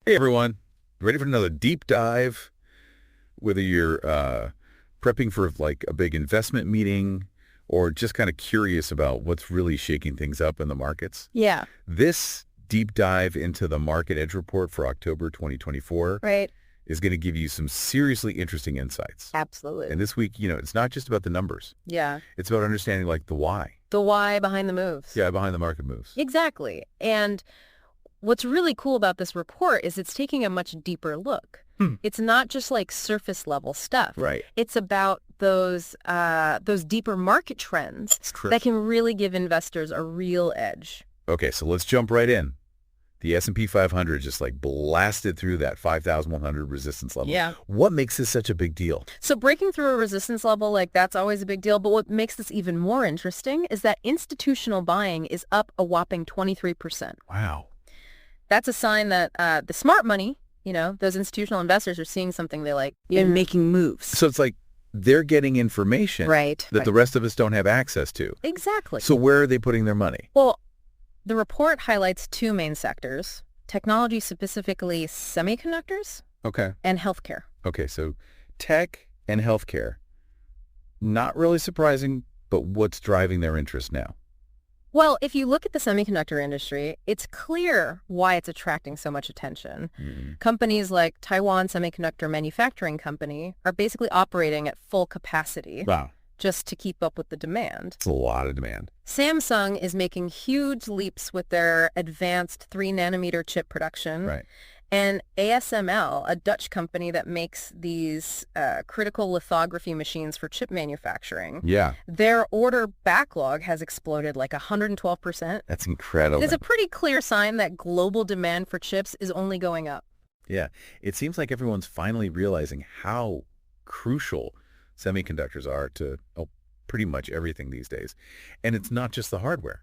Hey everyone, ready for another deep dive? Whether you're prepping for like a big investment meeting or just kind of curious about what's really shaking things up in the markets. Yeah. This deep dive into the Market Edge report for October 2024 Right. is going to give you some seriously interesting insights. Absolutely. And this week, it's not just about the numbers. Yeah. It's about understanding like the why. The why behind the moves. Yeah, behind the market moves. Exactly. And what's really cool about this report is it's taking a much deeper look. It's not just like surface level stuff. Right. It's about those deeper market trends that can really give investors a real edge. Okay, so let's jump right in. The S&P 500 just like blasted through that 5,100 resistance level. Yeah. What makes this such a big deal? So breaking through a resistance level, like that's always a big deal. But what makes this even more interesting is that institutional buying is up a whopping 23%. Wow. That's a sign that the smart money, those institutional investors are seeing something they like and making moves. So it's like they're getting information that the rest of us don't have access to. Exactly. So where are they putting their money? Well, the report highlights two main sectors, technology, specifically semiconductors, and healthcare. Okay, so tech and healthcare. Not really surprising, but what's driving their interest now? Well, if you look at the semiconductor industry, it's clear why it's attracting so much attention. Companies like Taiwan Semiconductor Manufacturing Company are basically operating at full capacity. Wow. Just to keep up with the demand. It's a lot of demand. Samsung is making huge leaps with their advanced 3-nanometer chip production. Right. And ASML, a Dutch company that makes these critical lithography machines for chip manufacturing, their order backlog has exploded like 112%. That's incredible. It's a pretty clear sign that global demand for chips is only going up. Yeah. It seems like everyone's finally realizing how crucial semiconductors are to pretty much everything these days. And it's not just the hardware.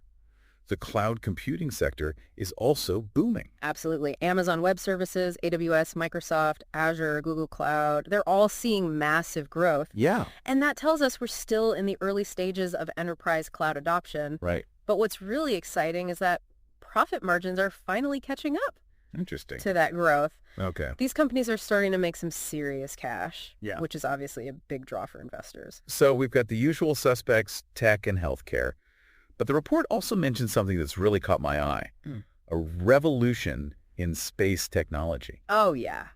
The cloud computing sector is also booming. Absolutely. Amazon Web Services, AWS, Microsoft, Azure, Google Cloud, they're all seeing massive growth. Yeah. And that tells us we're still in the early stages of enterprise cloud adoption. Right. But what's really exciting is that profit margins are finally catching up. Interesting. To that growth. Okay. These companies are starting to make some serious cash, yeah, which is obviously a big draw for investors. So we've got the usual suspects, tech and healthcare. But the report also mentions something that's really caught my eye, a revolution in space technology. Oh, yeah.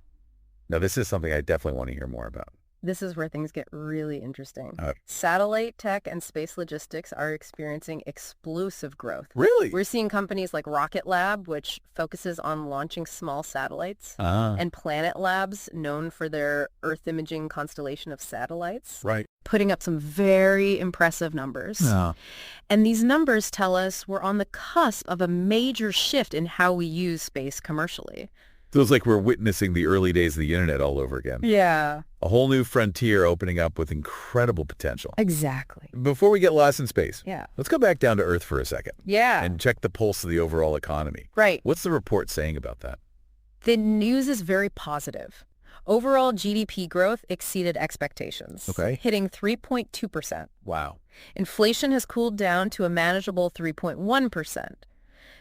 Now, this is something I definitely want to hear more about. This is where things get really interesting. Satellite tech and space logistics are experiencing explosive growth. Really? We're seeing companies like Rocket Lab, which focuses on launching small satellites, and Planet Labs, known for their Earth imaging constellation of satellites, putting up some very impressive numbers. And these numbers tell us we're on the cusp of a major shift in how we use space commercially. Feels like we're witnessing the early days of the internet all over again. Yeah. A whole new frontier opening up with incredible potential. Exactly. Before we get lost in space, yeah, let's go back down to Earth for a second. Yeah. And check the pulse of the overall economy. Right. What's the report saying about that? The news is very positive. Overall GDP growth exceeded expectations, hitting 3.2%. Wow. Inflation has cooled down to a manageable 3.1%.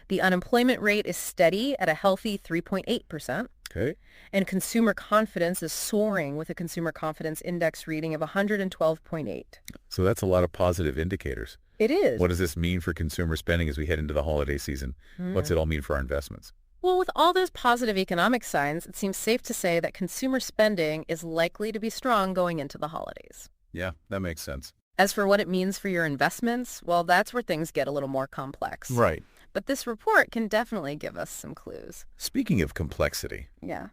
The unemployment rate is steady at a healthy 3.8%. And consumer confidence is soaring with a consumer confidence index reading of 112.8. So that's a lot of positive indicators. It is. What does this mean for consumer spending as we head into the holiday season? What's it all mean for our investments? Well, with all those positive economic signs, it seems safe to say that consumer spending is likely to be strong going into the holidays. Yeah, that makes sense. As for what it means for your investments, well, that's where things get a little more complex. Right. But this report can definitely give us some clues. Speaking of complexity. Yeah.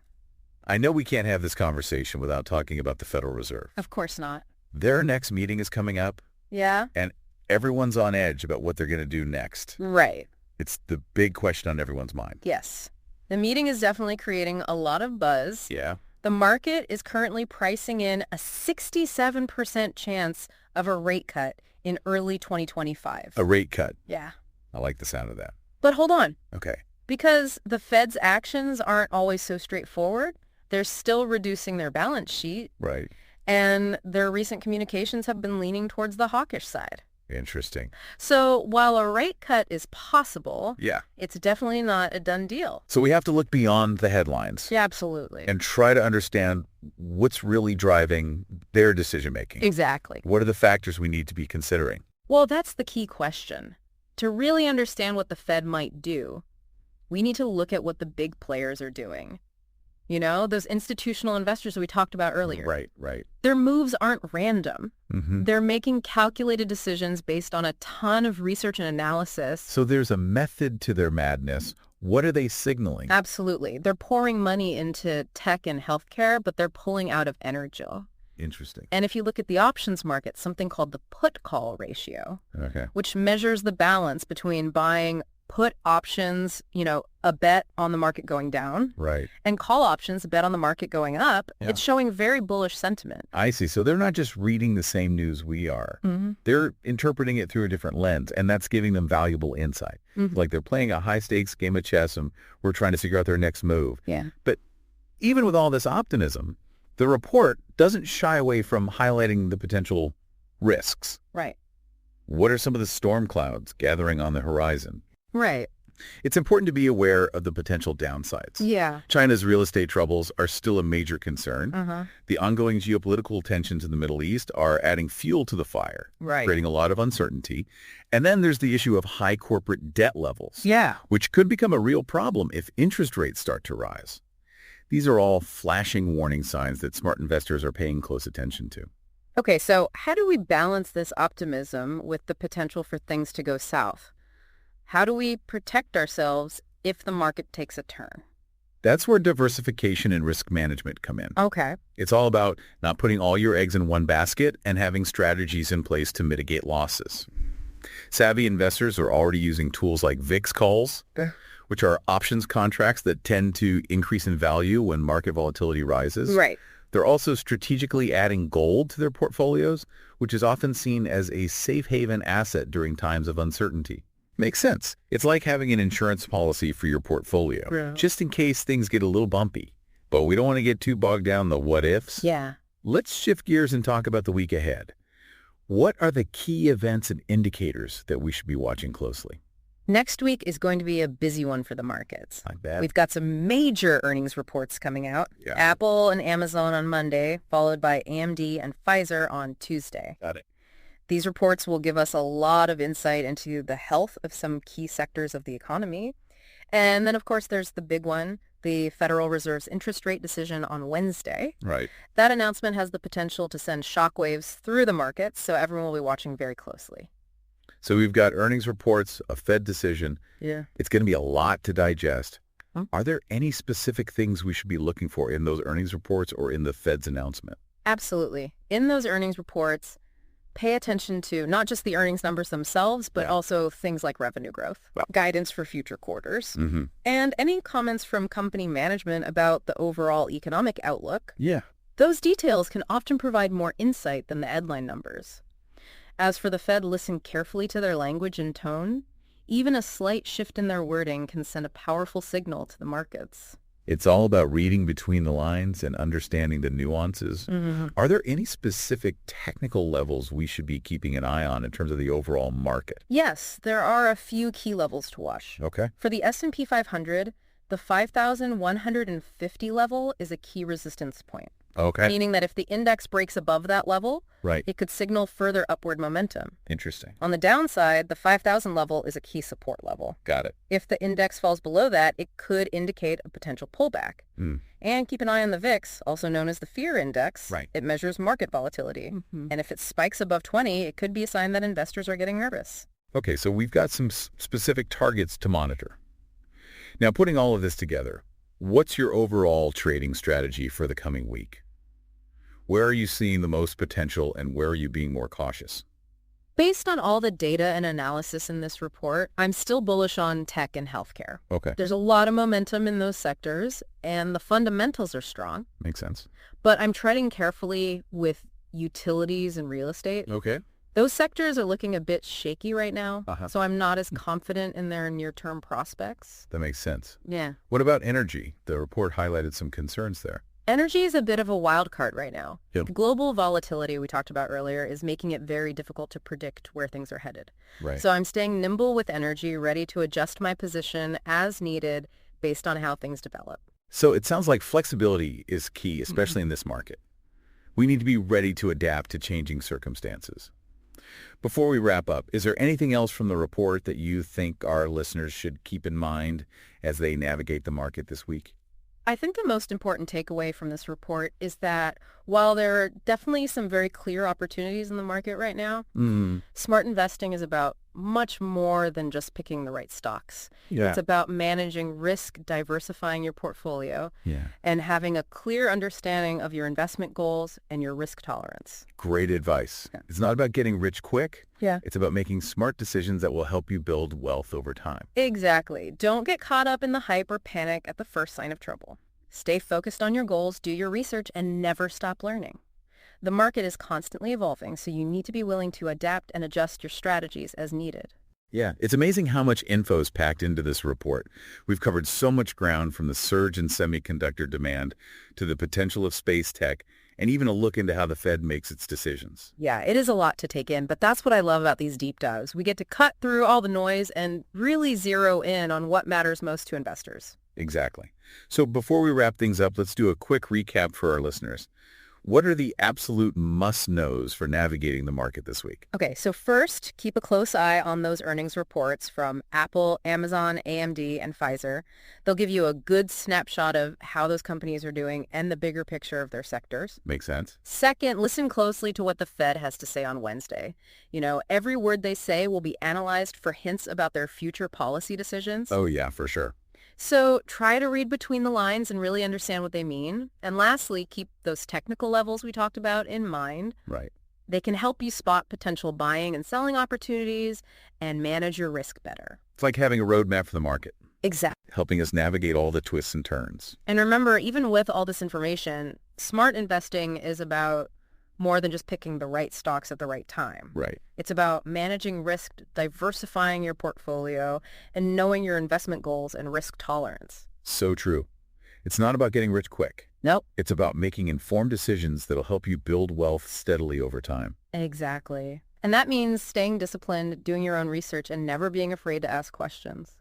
I know we can't have this conversation without talking about the Federal Reserve. Of course not. Their next meeting is coming up. Yeah. And everyone's on edge about what they're going to do next. Right. It's the big question on everyone's mind. Yes. The meeting is definitely creating a lot of buzz. Yeah. The market is currently pricing in a 67% chance of a rate cut in early 2025. A rate cut? Yeah. I like the sound of that. But hold on. Okay. Because the Fed's actions aren't always so straightforward, they're still reducing their balance sheet. Right. And their recent communications have been leaning towards the hawkish side. Interesting. So while a rate cut is possible, Yeah. it's definitely not a done deal. So we have to look beyond the headlines. Yeah, absolutely. And try to understand what's really driving their decision-making. Exactly. What are the factors we need to be considering? Well, that's the key question. To really understand what the Fed might do, we need to look at what the big players are doing. You know, those institutional investors we talked about earlier. Right. Their moves aren't random. Mm-hmm. They're making calculated decisions based on a ton of research and analysis. So there's a method to their madness. What are they signaling? Absolutely. They're pouring money into tech and healthcare, but they're pulling out of energy. Interesting. And if you look at the options market, something called the put-call ratio, Okay. which measures the balance between buying put options, a bet on the market going down, Right. and call options, a bet on the market going up, Yeah. it's showing very bullish sentiment. I see. So they're not just reading the same news we are. Mm-hmm. They're interpreting it through a different lens, and that's giving them valuable insight. Mm-hmm. Like they're playing a high-stakes game of chess, and we're trying to figure out their next move. Yeah. But even with all this optimism, the report doesn't shy away from highlighting the potential risks. Right. What are some of the storm clouds gathering on the horizon? Right. It's important to be aware of the potential downsides. Yeah. China's real estate troubles are still a major concern. Uh-huh. The ongoing geopolitical tensions in the Middle East are adding fuel to the fire, Right. creating a lot of uncertainty. And then there's the issue of high corporate debt levels, Yeah. which could become a real problem if interest rates start to rise. These are all flashing warning signs that smart investors are paying close attention to. Okay, so how do we balance this optimism with the potential for things to go south? How do we protect ourselves if the market takes a turn? That's where diversification and risk management come in. Okay. It's all about not putting all your eggs in one basket and having strategies in place to mitigate losses. Savvy investors are already using tools like VIX calls, which are options contracts that tend to increase in value when market volatility rises. Right. They're also strategically adding gold to their portfolios, which is often seen as a safe haven asset during times of uncertainty. Makes sense. It's like having an insurance policy for your portfolio, Yeah. just in case things get a little bumpy. But we don't want to get too bogged down in the what-ifs. Yeah. Let's shift gears and talk about the week ahead. What are the key events and indicators that we should be watching closely? Next week is going to be a busy one for the markets. Not bad. We've got some major earnings reports coming out. Yeah. Apple and Amazon on Monday, followed by AMD and Pfizer on Tuesday. Got it. These reports will give us a lot of insight into the health of some key sectors of the economy. And then, of course, there's the big one, the Federal Reserve's interest rate decision on Wednesday. Right. That announcement has the potential to send shockwaves through the markets, so everyone will be watching very closely. So we've got earnings reports, a Fed decision. Yeah. It's going to be a lot to digest. Huh? Are there any specific things we should be looking for in those earnings reports or in the Fed's announcement? Absolutely. In those earnings reports, pay attention to not just the earnings numbers themselves, but Yeah. also things like revenue growth, Well. guidance for future quarters, Mm-hmm. and any comments from company management about the overall economic outlook. Yeah. Those details can often provide more insight than the headline numbers. As for the Fed, listen carefully to their language and tone. Even a slight shift in their wording can send a powerful signal to the markets. It's all about reading between the lines and understanding the nuances. Mm-hmm. Are there any specific technical levels we should be keeping an eye on in terms of the overall market? Yes, there are a few key levels to watch. Okay. For the S&P 500, the 5,150 level is a key resistance point, Okay. meaning that if the index breaks above that level, Right. it could signal further upward momentum. Interesting. On the downside, the 5,000 level is a key support level. Got it. If the index falls below that, it could indicate a potential pullback. Mm. And keep an eye on the VIX, also known as the fear index. Right. It measures market volatility. Mm-hmm. And if it spikes above 20, it could be a sign that investors are getting nervous. Okay, so we've got some specific targets to monitor. Now, putting all of this together, what's your overall trading strategy for the coming week? Where are you seeing the most potential and where are you being more cautious? Based on all the data and analysis in this report, I'm still bullish on tech and healthcare. Okay, There's a lot of momentum in those sectors, and the fundamentals are strong. makes sense. But I'm treading carefully with utilities and real estate. Okay. Those sectors are looking a bit shaky right now, Uh-huh. so I'm not as confident in their near-term prospects. That makes sense. Yeah. What about energy? The report highlighted some concerns there. Energy is a bit of a wild card right now. Yep. The global volatility we talked about earlier is making it very difficult to predict where things are headed. Right. So I'm staying nimble with energy, ready to adjust my position as needed based on how things develop. So it sounds like flexibility is key, especially in this market. We need to be ready to adapt to changing circumstances. Before we wrap up, is there anything else from the report that you think our listeners should keep in mind as they navigate the market this week? I think the most important takeaway from this report is that while there are definitely some very clear opportunities in the market right now, smart investing is about much more than just picking the right stocks. Yeah. It's about managing risk, diversifying your portfolio, and having a clear understanding of your investment goals and your risk tolerance. Great advice. Yeah. It's not about getting rich quick. Yeah. It's about making smart decisions that will help you build wealth over time. Exactly. Don't get caught up in the hype or panic at the first sign of trouble. Stay focused on your goals, do your research, and never stop learning. The market is constantly evolving, so you need to be willing to adapt and adjust your strategies as needed. Yeah, it's amazing how much info is packed into this report. We've covered so much ground, from the surge in semiconductor demand to the potential of space tech, and even a look into how the Fed makes its decisions. Yeah, it is a lot to take in, but that's what I love about these deep dives. We get to cut through all the noise and really zero in on what matters most to investors. Exactly. So before we wrap things up, let's do a quick recap for our listeners. What are the absolute must-knows for navigating the market this week? Okay, so first, keep a close eye on those earnings reports from Apple, Amazon, AMD, and Pfizer. They'll give you a good snapshot of how those companies are doing and the bigger picture of their sectors. Makes sense. Second, listen closely to what the Fed has to say on Wednesday. You know, every word they say will be analyzed for hints about their future policy decisions. Oh, yeah, for sure. So try to read between the lines and really understand what they mean. And lastly, keep those technical levels we talked about in mind. Right. They can help you spot potential buying and selling opportunities and manage your risk better. It's like having a roadmap for the market. Exactly. Helping us navigate all the twists and turns. And remember, even with all this information, smart investing is about more than just picking the right stocks at the right time. Right. It's about managing risk, diversifying your portfolio, and knowing your investment goals and risk tolerance. So true. It's not about getting rich quick. Nope. It's about making informed decisions that'll help you build wealth steadily over time. Exactly. And that means staying disciplined, doing your own research, and never being afraid to ask questions.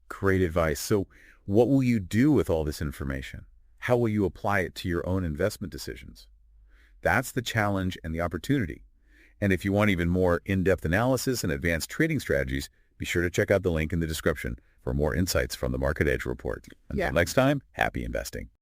Great advice. So what will you do with all this information? How will you apply it to your own investment decisions? That's the challenge and the opportunity. And if you want even more in-depth analysis and advanced trading strategies, be sure to check out the link in the description for more insights from the Market Edge report. Until next time, happy investing.